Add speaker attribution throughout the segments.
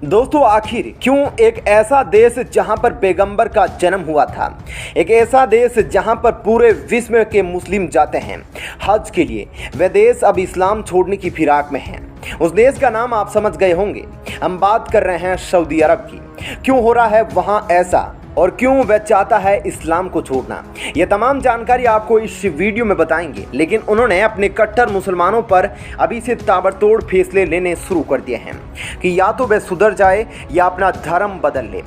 Speaker 1: दोस्तों आखिर क्यों एक ऐसा देश जहां पर पैगंबर का जन्म हुआ था, एक ऐसा देश जहां पर पूरे विश्व के मुस्लिम जाते हैं हज के लिए, वह देश अब इस्लाम छोड़ने की फिराक में है। उस देश का नाम आप समझ गए होंगे, हम बात कर रहे हैं सऊदी अरब की। क्यों हो रहा है वहां ऐसा और क्यों वह चाहता है इस्लाम को छोड़ना, यह तमाम जानकारी आपको इस वीडियो में बताएंगे। लेकिन उन्होंने अपने कट्टर मुसलमानों पर अभी से ताबड़तोड़ फैसले लेने शुरू कर दिए हैं कि या तो वह सुधर जाए या अपना धर्म बदल ले।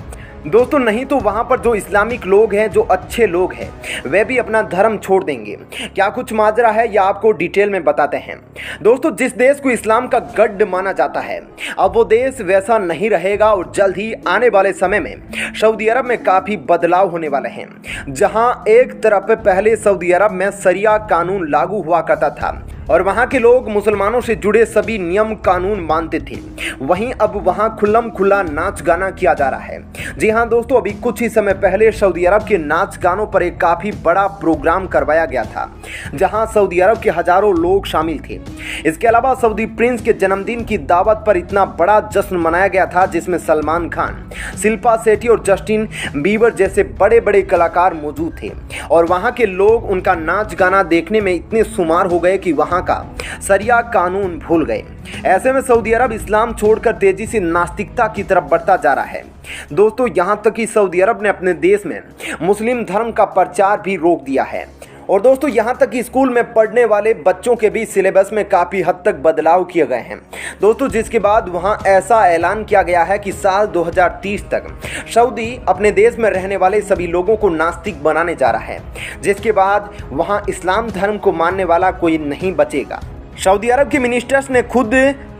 Speaker 1: दोस्तों नहीं तो वहाँ पर जो इस्लामिक लोग हैं, जो अच्छे लोग हैं, वे भी अपना धर्म छोड़ देंगे। क्या कुछ माजरा है यह आपको डिटेल में बताते हैं। दोस्तों जिस देश को इस्लाम का गढ़ माना जाता है, अब वो देश वैसा नहीं रहेगा और जल्द ही आने वाले समय में सऊदी अरब में काफ़ी बदलाव होने वाले हैं। जहाँ एक तरफ पहले सऊदी अरब में शरिया कानून लागू हुआ करता था और वहाँ के लोग मुसलमानों से जुड़े सभी नियम कानून मानते थे, वहीं अब वहाँ खुल्लम खुल्ला नाच गाना किया जा रहा है। जी हाँ दोस्तों, अभी कुछ ही समय पहले सऊदी अरब के नाच गानों पर एक काफ़ी बड़ा प्रोग्राम करवाया गया था, जहाँ सऊदी अरब के हजारों लोग शामिल थे। इसके अलावा सऊदी प्रिंस के जन्मदिन की दावत पर इतना बड़ा जश्न मनाया गया था, जिसमें सलमान खान, शिल्पा शेट्टी और जस्टिन बीबर जैसे बड़े बड़े कलाकार मौजूद थे। और वहाँ के लोग उनका नाच गाना देखने में इतने शुमार हो गए कि वहाँ का शरिया कानून भूल गए। ऐसे में सऊदी अरब इस्लाम छोड़कर तेजी से नास्तिकता की तरफ बढ़ता जा रहा है। दोस्तों यहाँ तक कि सऊदी अरब ने अपने देश में मुस्लिम धर्म का प्रचार भी रोक दिया है। और दोस्तों यहाँ तक कि स्कूल में पढ़ने वाले बच्चों के भी सिलेबस में काफ़ी हद तक बदलाव किए गए हैं। दोस्तों जिसके बाद वहाँ ऐसा ऐलान किया गया है कि साल 2030 तक सऊदी अपने देश में रहने वाले सभी लोगों को नास्तिक बनाने जा रहा है, जिसके बाद वहाँ इस्लाम धर्म को मानने वाला कोई नहीं बचेगा। सऊदी अरब के मिनिस्टर्स ने खुद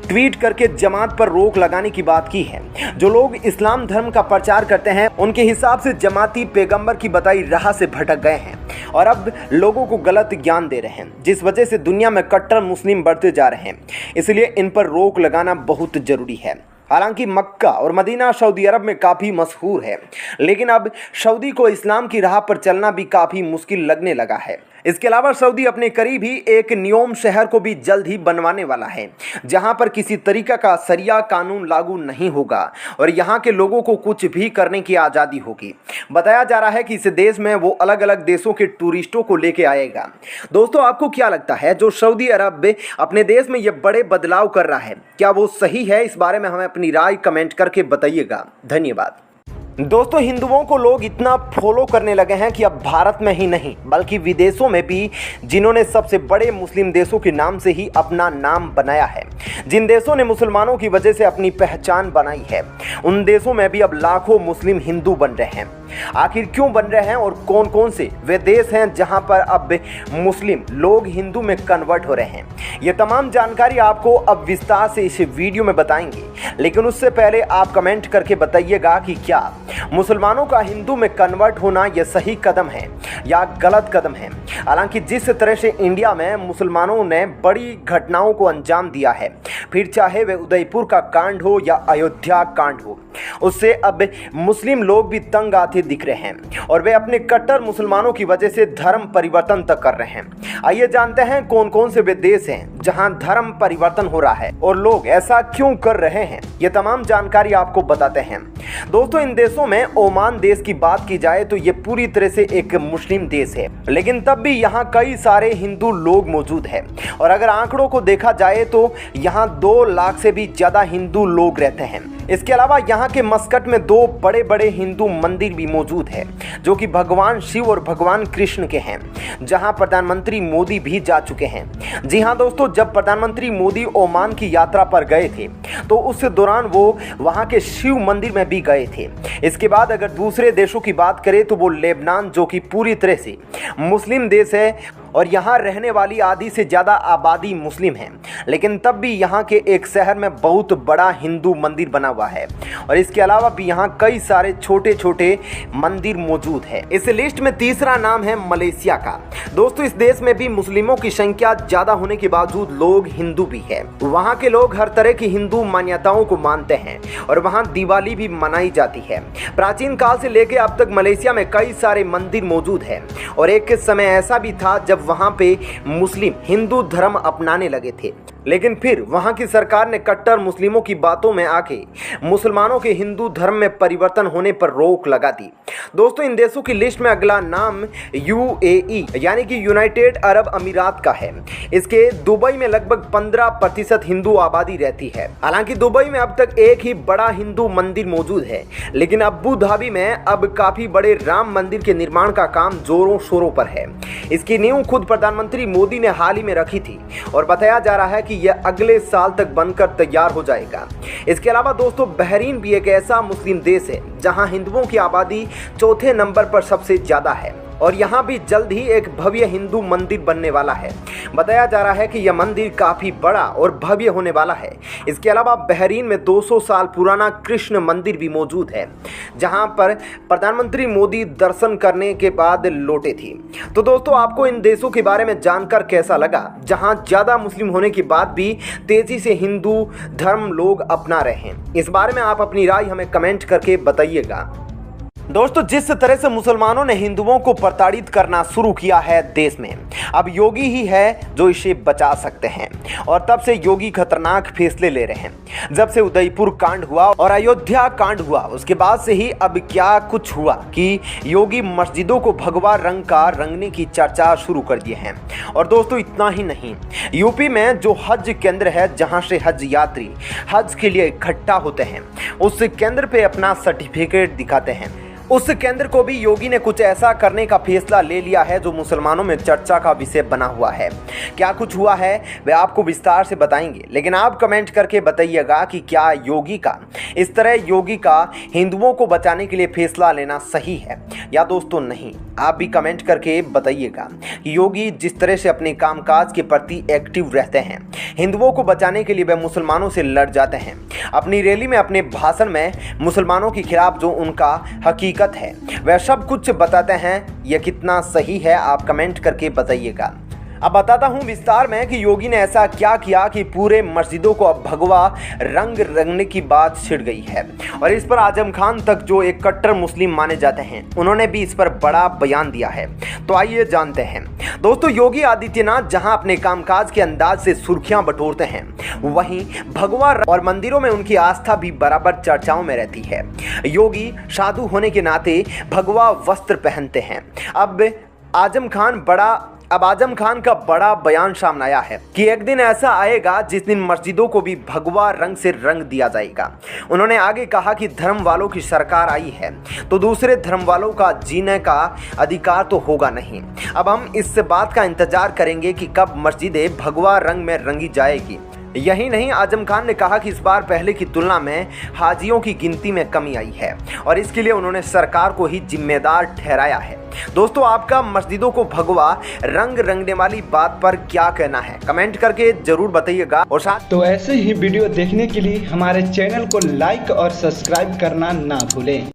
Speaker 1: ट्वीट करके जमात पर रोक लगाने की बात की है। जो लोग इस्लाम धर्म का प्रचार करते हैं उनके हिसाब से जमाती पैगंबर की बताई राह से भटक गए हैं और अब लोगों को गलत ज्ञान दे रहे हैं, जिस वजह से दुनिया में कट्टर मुस्लिम बढ़ते जा रहे हैं। इसलिए इन पर रोक लगाना बहुत जरूरी है। हालांकि मक्का और मदीना सऊदी अरब में काफ़ी मशहूर है, लेकिन अब सऊदी को इस्लाम की राह पर चलना भी काफ़ी मुश्किल लगने लगा है। इसके अलावा सऊदी अपने करीब ही एक नियोम शहर को भी जल्द ही बनवाने वाला है, जहां पर किसी तरीका का शरिया कानून लागू नहीं होगा और यहां के लोगों को कुछ भी करने की आज़ादी होगी। बताया जा रहा है कि इस देश में वो अलग अलग देशों के टूरिस्टों को लेके आएगा। दोस्तों आपको क्या लगता है, जो सऊदी अरब अपने देश में ये बड़े बदलाव कर रहा है, क्या वो सही है? इस बारे में हमें अपनी राय कमेंट करके बताइएगा। धन्यवाद। दोस्तों हिंदुओं को लोग इतना फॉलो करने लगे हैं कि अब भारत में ही नहीं बल्कि विदेशों में भी, जिन्होंने सबसे बड़े मुस्लिम देशों के नाम से ही अपना नाम बनाया है, जिन देशों ने मुसलमानों की वजह से अपनी पहचान बनाई है, उन देशों में भी अब लाखों मुस्लिम हिंदू बन रहे हैं। आखिर क्यों बन रहे हैं और कौन कौन से वे देश हैं जहां पर अब मुस्लिम लोग हिंदू में कन्वर्ट हो रहे हैं, ये तमाम जानकारी आपको अब विस्तार से इस वीडियो में बताएंगे। लेकिन उससे पहले आप कमेंट करके बताइएगा कि क्या मुसलमानों का हिंदू में कन्वर्ट होना यह सही कदम है या गलत कदम है। हालांकि जिस तरह से इंडिया में मुसलमानों ने बड़ी घटनाओं को अंजाम दिया है, फिर चाहे वह उदयपुर का कांड हो या अयोध्या कांड हो, उससे अब मुस्लिम लोग भी तंग आते दिख रहे हैं और वे अपने कट्टर मुसलमानों की वजह से धर्म परिवर्तन तक कर रहे हैं। आइए जानते हैं कौन कौन से वे देश हैं जहां धर्म परिवर्तन हो रहा है और लोग ऐसा क्यों कर रहे हैं, ये तमाम जानकारी आपको बताते हैं। दोस्तों इन देशों में ओमान देश की बात की जाए तो ये पूरी तरह से एक मुस्लिम देश है, लेकिन तब भी यहाँ कई सारे हिंदू लोग मौजूद हैं और अगर आंकड़ों को देखा जाए तो यहाँ 2 लाख से भी ज़्यादा हिंदू लोग रहते हैं। इसके अलावा यहाँ के मस्कट में 2 बड़े बड़े हिंदू मंदिर भी मौजूद है, जो कि भगवान शिव और भगवान कृष्ण के हैं, जहाँ प्रधानमंत्री मोदी भी जा चुके हैं। जी हाँ दोस्तों, जब प्रधानमंत्री मोदी ओमान की यात्रा पर गए थे तो उस दौरान वो वहाँ के शिव मंदिर में भी गए थे। इसके बाद अगर दूसरे देशों की बात करें तो वो लेबनान, जो कि पूरी तरह से मुस्लिम देश है और यहाँ रहने वाली आधी से ज़्यादा आबादी मुस्लिम है, लेकिन तब भी यहाँ के एक शहर में बहुत बड़ा हिंदू मंदिर बना हुआ है और इसके अलावा भी यहाँ कई सारे छोटे छोटे मंदिर मौजूद है। इस लिस्ट में तीसरा नाम है मलेशिया का। दोस्तों इस देश में भी मुस्लिमों की संख्या ज़्यादा होने के बावजूद लोग हिंदू भी है। वहाँ के लोग हर तरह की हिंदू मान्यताओं को मानते हैं और वहाँ दिवाली भी मनाई जाती है। प्राचीन काल से लेकर अब तक मलेशिया में कई सारे मंदिर मौजूद हैं और एक समय ऐसा भी था जब वहाँ पे मुस्लिम हिंदू धर्म अपनाने लगे थे। लेकिन फिर वहां की सरकार ने कट्टर मुस्लिमों की बातों में आके मुसलमानों के हिंदू धर्म में परिवर्तन होने पर रोक लगा दी। दोस्तों, इन देशों की लिस्ट में अगला नाम यूएई यानी कि यूनाइटेड अरब अमीरात का है। इसके दुबई में लगभग 15% हिंदू आबादी रहती है। हालांकि दुबई में अब तक एक ही बड़ा हिंदू मंदिर मौजूद है, लेकिन अबू धाबी में अब काफी बड़े राम मंदिर के निर्माण का काम जोरों शोरों पर है। इसकी नींव खुद प्रधानमंत्री मोदी ने हाल ही में रखी थी और बताया जा रहा है कि यह अगले साल तक बनकर तैयार हो जाएगा। इसके अलावा दोस्तों, बहरीन भी एक ऐसा मुस्लिम देश है जहां हिंदुओं की आबादी चौथे नंबर पर सबसे ज्यादा है और यहाँ भी जल्द ही एक भव्य हिंदू मंदिर बनने वाला है। बताया जा रहा है कि यह मंदिर काफी बड़ा और भव्य होने वाला है। इसके अलावा बहरीन में 200 साल पुराना कृष्ण मंदिर भी मौजूद है, जहाँ पर प्रधानमंत्री मोदी दर्शन करने के बाद लौटे थे। तो दोस्तों, आपको इन देशों के बारे में जानकर कैसा लगा, जहाँ ज़्यादा मुस्लिम होने के बाद भी तेजी से हिंदू धर्म लोग अपना रहे हैं? इस बारे में आप अपनी राय हमें कमेंट करके बताइएगा। दोस्तों, जिस तरह से मुसलमानों ने हिंदुओं को प्रताड़ित करना शुरू किया है देश में, अब योगी ही है जो इसे बचा सकते हैं और तब से योगी खतरनाक फैसले ले रहे हैं। जब से उदयपुर कांड हुआ और अयोध्या कांड हुआ, उसके बाद से ही अब क्या कुछ हुआ कि योगी मस्जिदों को भगवा रंग का रंगने की चर्चा शुरू कर दिए हैं। और दोस्तों, इतना ही नहीं, यूपी में जो हज केंद्र है जहां से हज यात्री हज के लिए इकट्ठा होते हैं, उस केंद्र पे अपना सर्टिफिकेट दिखाते हैं। उस केंद्र को भी योगी ने कुछ ऐसा करने का फैसला ले लिया है जो मुसलमानों में चर्चा का विषय बना हुआ है। क्या कुछ हुआ है वह आपको विस्तार से बताएंगे, लेकिन आप कमेंट करके बताइएगा कि क्या इस तरह योगी का हिंदुओं को बचाने के लिए फैसला लेना सही है या दोस्तों नहीं। आप भी कमेंट करके बताइएगा कि योगी जिस तरह से अपने कामकाज के प्रति एक्टिव रहते हैं, हिंदुओं को बचाने के लिए वह मुसलमानों से लड़ जाते हैं। अपनी रैली में, अपने भाषण में मुसलमानों के खिलाफ जो उनका हकीकत है वह सब कुछ बताते हैं। यह कितना सही है, आप कमेंट करके बताइएगा। अब बताता हूं विस्तार में कि योगी ने ऐसा क्या किया कि पूरे मस्जिदों को अब भगवा रंग रंगने की बात छिड़ गई है। और इस पर आजम खान तक, जो एक कट्टर मुस्लिम माने जाते हैं, उन्होंने भी इस पर बड़ा बयान दिया है। तो आइए जानते हैं। दोस्तों, योगी आदित्यनाथ जहां अपने कामकाज के अंदाज से सुर्खियां बटोरते हैं, वहीं भगवा और मंदिरों में उनकी आस्था भी बराबर चर्चाओं में रहती है। योगी साधु होने के नाते भगवा वस्त्र पहनते हैं। अब आजम खान का बड़ा बयान सामने आया है कि एक दिन ऐसा आएगा जिस दिन मस्जिदों को भी भगवा रंग से रंग दिया जाएगा। उन्होंने आगे कहा कि धर्म वालों की सरकार आई है तो दूसरे धर्म वालों का जीने का अधिकार तो होगा नहीं। अब हम इस बात का इंतजार करेंगे कि कब मस्जिदें भगवा रंग में रंगी जाएगी। यही नहीं, आजम खान ने कहा कि इस बार पहले की तुलना में हाजियों की गिनती में कमी आई है और इसके लिए उन्होंने सरकार को ही जिम्मेदार ठहराया है। दोस्तों, आपका मस्जिदों को भगवा रंग रंगने वाली बात पर क्या कहना है, कमेंट करके जरूर बताइएगा। और साथ
Speaker 2: तो ऐसे ही वीडियो देखने के लिए हमारे चैनल को लाइक और सब्सक्राइब करना ना भूलें।